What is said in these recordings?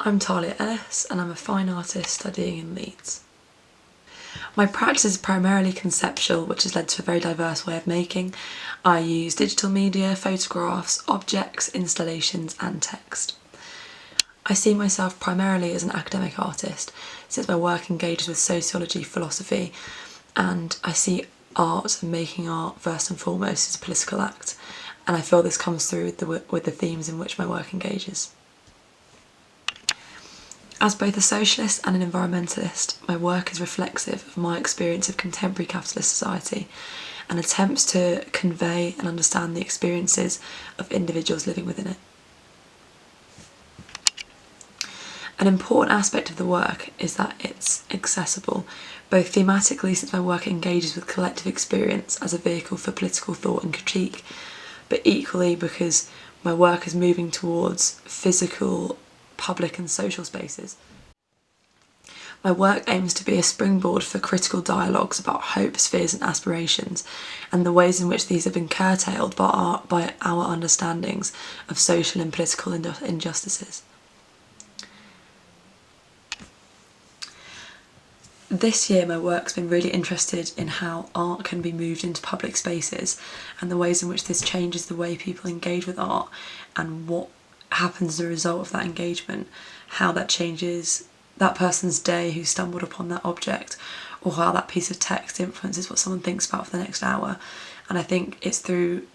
I'm Talia Ellis and I'm a fine artist studying in Leeds. My practice is primarily conceptual, which has led to a very diverse way of making. I use digital media, photographs, objects, installations and text. I see myself primarily as an academic artist since my work engages with sociology, philosophy, and I see art and making art first and foremost as a political act, and I feel this comes through with the themes in which my work engages. As both a socialist and an environmentalist, my work is reflexive of my experience of contemporary capitalist society and attempts to convey and understand the experiences of individuals living within it. An important aspect of the work is that it's accessible, both thematically since my work engages with collective experience as a vehicle for political thought and critique, but equally because my work is moving towards physical, public and social spaces. My work aims to be a springboard for critical dialogues about hopes, fears and aspirations, and the ways in which these have been curtailed by our understandings of social and political injustices. This year my work's been really interested in how art can be moved into public spaces and the ways in which this changes the way people engage with art and what happens as a result of that engagement, how that changes that person's day who stumbled upon that object, or how that piece of text influences what someone thinks about for the next hour. And I think it's through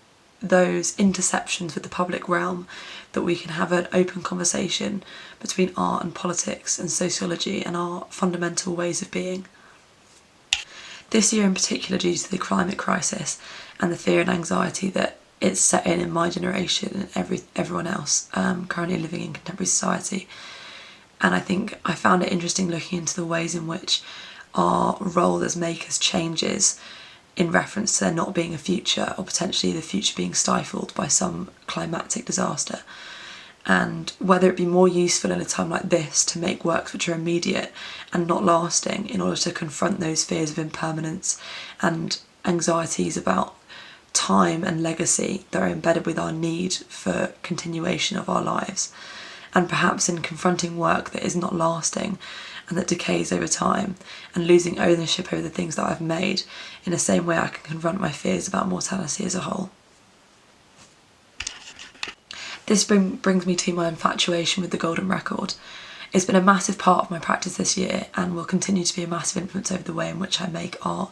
those interceptions with the public realm that we can have an open conversation between art and politics and sociology and our fundamental ways of being. This year in particular, due to the climate crisis and the fear and anxiety that it's set in my generation and everyone else currently living in contemporary society. And I think I found it interesting looking into the ways in which our role as makers changes in reference to there not being a future, or potentially the future being stifled by some climatic disaster. And whether it be more useful in a time like this to make works which are immediate and not lasting in order to confront those fears of impermanence and anxieties about time and legacy that are embedded with our need for continuation of our lives, and perhaps in confronting work that is not lasting and that decays over time and losing ownership over the things that I've made in the same way I can confront my fears about mortality as a whole. This brings me to my infatuation with the golden record. It's been a massive part of my practice this year and will continue to be a massive influence over the way in which I make art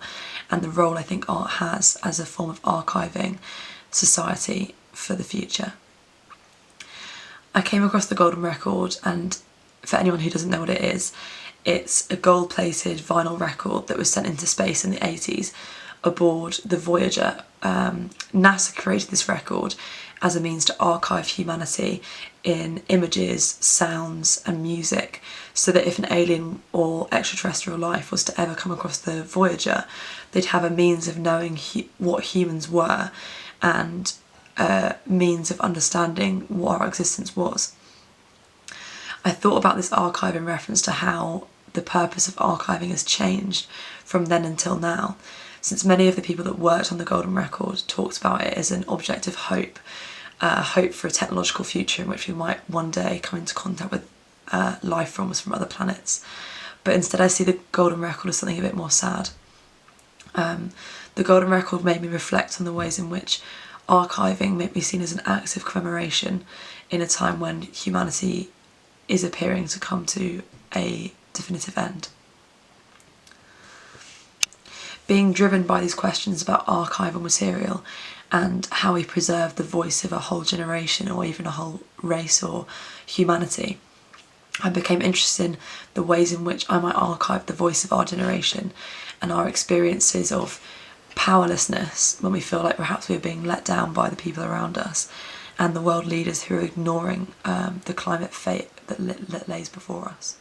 and the role I think art has as a form of archiving society for the future. I came across the golden record, and for anyone who doesn't know what it is, it's a gold-plated vinyl record that was sent into space in the 80s aboard the Voyager. NASA created this record as a means to archive humanity in images, sounds and music, so that if an alien or extraterrestrial life was to ever come across the Voyager, they'd have a means of knowing what humans were and a means of understanding what our existence was. I thought about this archive in reference to how the purpose of archiving has changed from then until now, since many of the people that worked on the golden record talked about it as an object of hope, hope for a technological future in which we might one day come into contact with life forms from other planets. But instead I see the golden record as something a bit more sad. The golden record made me reflect on the ways in which archiving may be seen as an act of commemoration in a time when humanity is appearing to come to a definitive end. Being driven by these questions about archival material and how we preserve the voice of a whole generation or even a whole race or humanity, I became interested in the ways in which I might archive the voice of our generation and our experiences of powerlessness when we feel like perhaps we're being let down by the people around us and the world leaders who are ignoring the climate fate that lays before us.